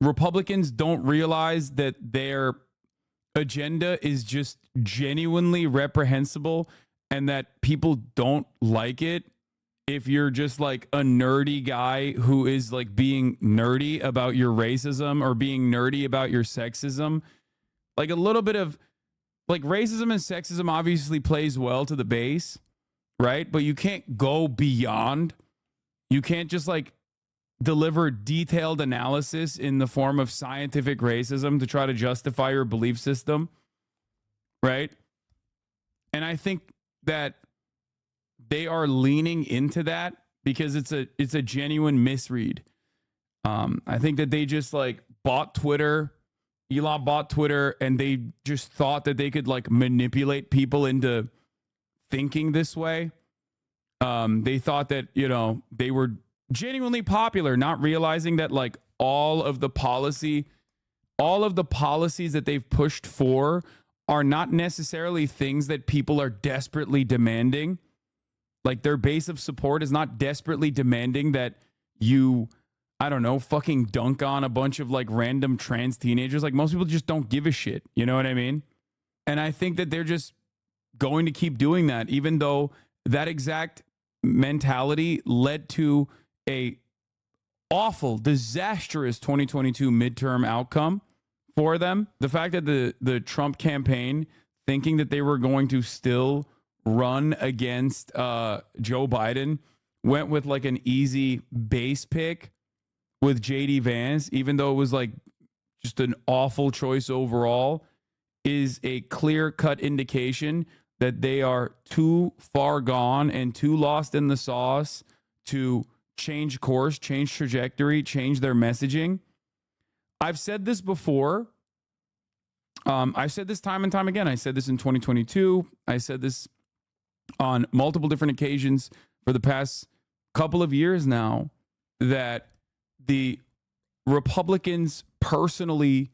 Republicans don't realize that their agenda is just genuinely reprehensible and that people don't like it if you're just like a nerdy guy who is like being nerdy about your racism or being nerdy about your sexism. Like a little bit of like racism and sexism obviously plays well to the base, right? But you can't go beyond. You can't just like deliver detailed analysis in the form of scientific racism to try to justify your belief system, right? And I think that they are leaning into that because it's a genuine misread. I think that they just like bought Twitter. Elon bought Twitter, and they just thought that they could like manipulate people into thinking this way. They thought that, you know, they were genuinely popular, not realizing that like all of the policies that they've pushed for are not necessarily things that people are desperately demanding. Like their base of support is not desperately demanding that you, I don't know, fucking dunk on a bunch of like random trans teenagers. Like most people just don't give a shit. You know what I mean? And I think that they're just going to keep doing that, even though that exact mentality led to a awful, disastrous 2022 midterm outcome for them. The fact that the Trump campaign thinking that they were going to still run against Joe Biden went with like an easy base pick with JD Vance, even though it was like just an awful choice overall, is a clear-cut indication that they are too far gone and too lost in the sauce to change course, change trajectory, change their messaging. I've said this before. I've said this time and time again. I said this in 2022. I said this on multiple different occasions for the past couple of years now, that the Republicans personally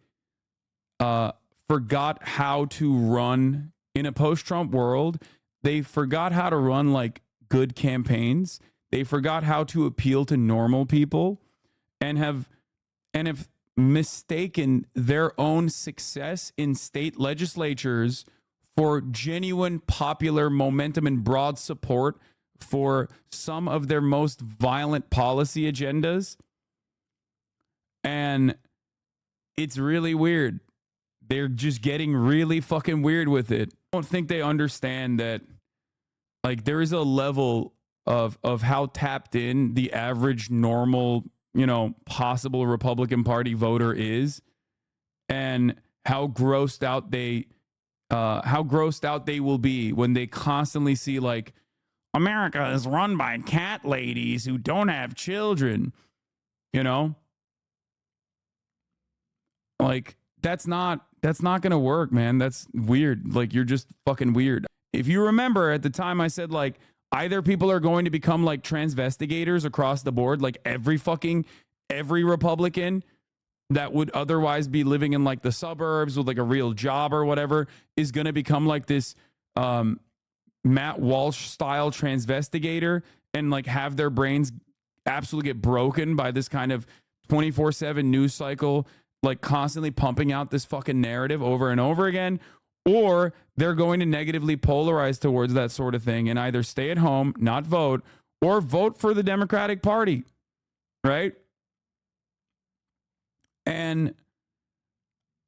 forgot how to run in a post-Trump world. They forgot how to run like good campaigns. They forgot how to appeal to normal people, and have mistaken their own success in state legislatures for genuine popular momentum and broad support for some of their most violent policy agendas. And it's really weird. They're just getting really fucking weird with it. I don't think they understand that like there is a level of how tapped in the average normal, you know, possible Republican Party voter is, and how grossed out they will be when they constantly see like America is run by cat ladies who don't have children, you know? Like that's not going to work, man. That's weird. Like you're just fucking weird. If you remember at the time I said like either people are going to become like transvestigators across the board, like every Republican that would otherwise be living in like the suburbs with like a real job or whatever is going to become like this Matt Walsh style transvestigator and like have their brains absolutely get broken by this kind of 24/7 news cycle, like constantly pumping out this fucking narrative over and over again. Or they're going to negatively polarize towards that sort of thing and either stay at home, not vote, or vote for the Democratic Party, right? And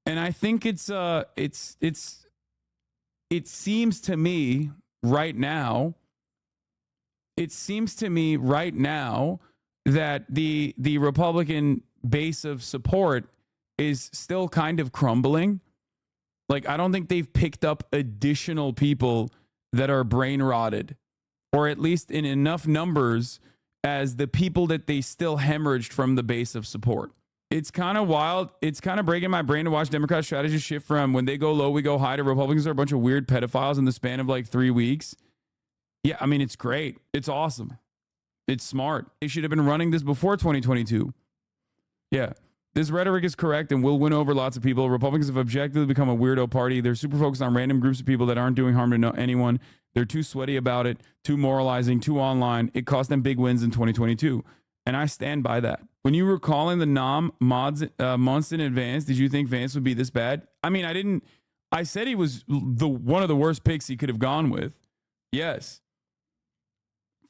I think it seems to me right now that the Republican base of support is still kind of crumbling. Like, I don't think they've picked up additional people that are brain rotted, or at least in enough numbers as the people that they still hemorrhaged from the base of support. It's kind of wild. It's kind of breaking my brain to watch Democrats' strategy shift from when they go low, we go high, to Republicans are a bunch of weird pedophiles in the span of like 3 weeks. Yeah, I mean, it's great. It's awesome. It's smart. They should have been running this before 2022. Yeah. This rhetoric is correct and will win over lots of people. Republicans have objectively become a weirdo party. They're super focused on random groups of people that aren't doing harm to anyone. They're too sweaty about it, too moralizing, too online. It cost them big wins in 2022. And I stand by that. When you were calling the mods months in advance, did you think Vance would be this bad? I mean, I didn't. I said he was one of the worst picks he could have gone with. Yes,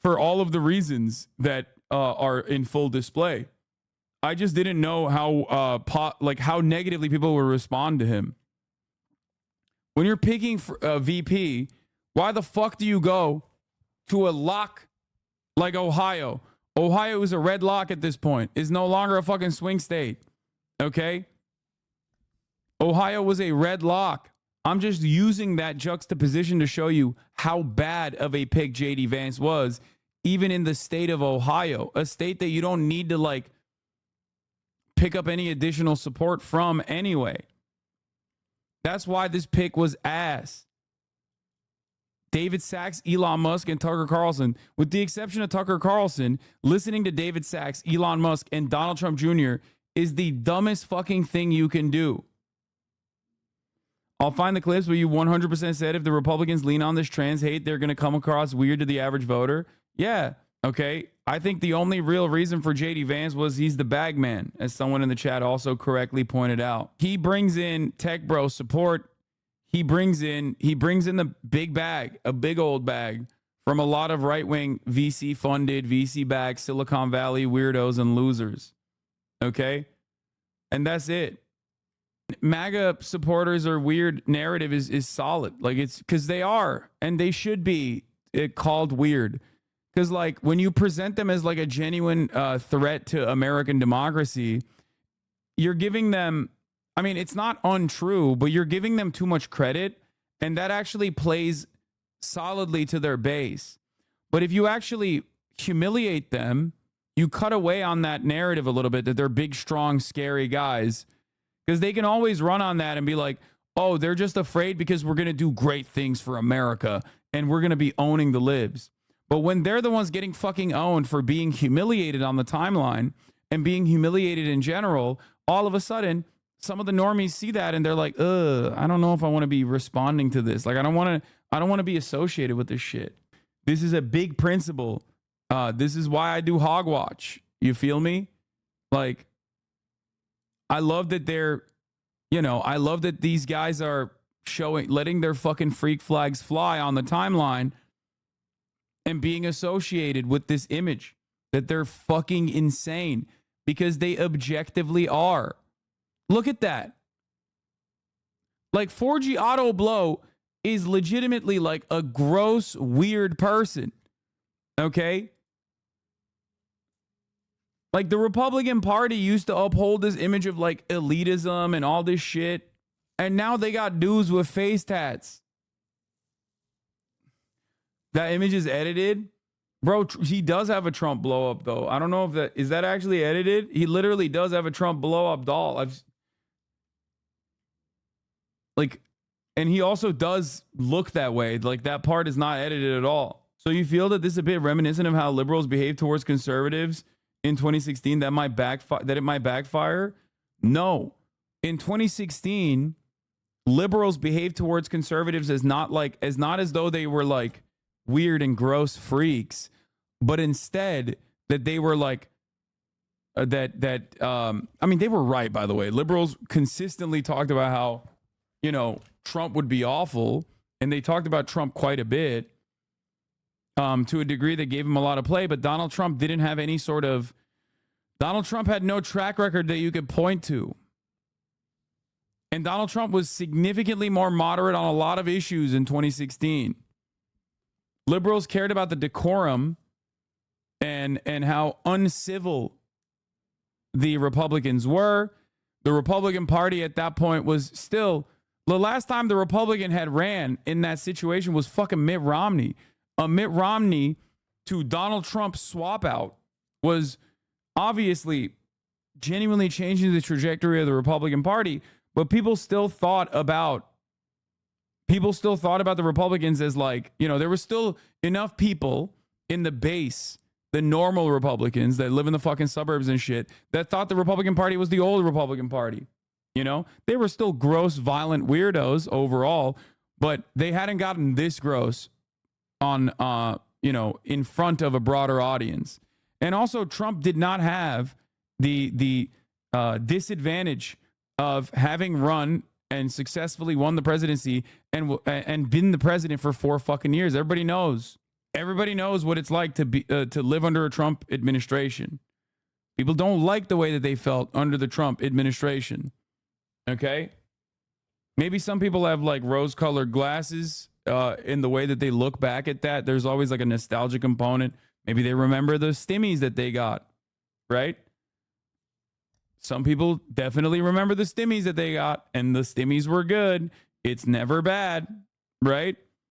for all of the reasons that are in full display. I just didn't know how negatively people would respond to him. When you're picking for VP, why the fuck do you go to a lock like Ohio? Ohio is a red lock at this point. Is no longer a fucking swing state. Okay? Ohio was a red lock. I'm just using that juxtaposition to show you how bad of a pick JD Vance was, even in the state of Ohio, a state that you don't need to like pick up any additional support from anyway. That's why this pick was ass. David Sachs, Elon Musk, and Tucker Carlson. With the exception of Tucker Carlson, listening to David Sachs, Elon Musk, and Donald Trump Jr. is the dumbest fucking thing you can do. I'll find the clips where you 100% said if the Republicans lean on this trans hate, they're going to come across weird to the average voter. Yeah, okay. I think the only real reason for JD Vance was he's the bag man, as someone in the chat also correctly pointed out. He brings in tech bro support. He brings in the big bag, a big old bag from a lot of right-wing VC funded, VC backed Silicon Valley weirdos and losers. Okay? And that's it. MAGA supporters or weird narrative is solid. Like it's because they are, and they should be called weird. Because like when you present them as like a genuine threat to American democracy, you're giving them, I mean, it's not untrue, but you're giving them too much credit, and that actually plays solidly to their base. But if you actually humiliate them, you cut away on that narrative a little bit that they're big, strong, scary guys, because they can always run on that and be like, oh, they're just afraid because we're going to do great things for America and we're going to be owning the libs. But when they're the ones getting fucking owned for being humiliated on the timeline and being humiliated in general, all of a sudden, some of the normies see that and they're like, I don't know if I want to be responding to this. Like, I don't want to be associated with this shit. This is a big principle. This is why I do Hogwatch. You feel me? Like, I love that I love that these guys are letting their fucking freak flags fly on the timeline and being associated with this image that they're fucking insane because they objectively are. Look at that. Like 4G Auto Blow is legitimately like a gross, weird person. Okay? Like the Republican Party used to uphold this image of like elitism and all this shit. And now they got dudes with face tats. That image is edited. Bro, he does have a Trump blow up though. I don't know if is that actually edited? He literally does have a Trump blow up doll. And he also does look that way. Like that part is not edited at all. So you feel that this is a bit reminiscent of how liberals behave towards conservatives in 2016 that it might backfire? No. In 2016, liberals behaved towards conservatives as not as though they were like weird and gross freaks, but instead that they were like I mean, they were right, by the way. Liberals consistently talked about how, Trump would be awful, and they talked about Trump quite a bit. To a degree that gave him a lot of play, but Donald Trump had no track record that you could point to. And Donald Trump was significantly more moderate on a lot of issues in 2016. Liberals cared about the decorum and how uncivil the Republicans were. The Republican Party at that point was still, the last time the Republican had ran in that situation was fucking Mitt Romney. A Mitt Romney to Donald Trump swap out was obviously genuinely changing the trajectory of the Republican Party, but people still thought about the Republicans as like, there was still enough people in the base, the normal Republicans that live in the fucking suburbs and shit, that thought the Republican Party was the old Republican Party. They were still gross, violent weirdos overall, but they hadn't gotten this gross on in front of a broader audience. And also Trump did not have the disadvantage of having run and successfully won the presidency and been the president for 4 fucking years. Everybody knows. Everybody knows what it's like to be to live under a Trump administration. People don't like the way that they felt under the Trump administration. Okay? Maybe some people have like rose-colored glasses in the way that they look back at that. There's always like a nostalgia component. Maybe they remember the stimmies that they got, right? Some people definitely remember the stimmies that they got, and the stimmies were good. It's never bad, right?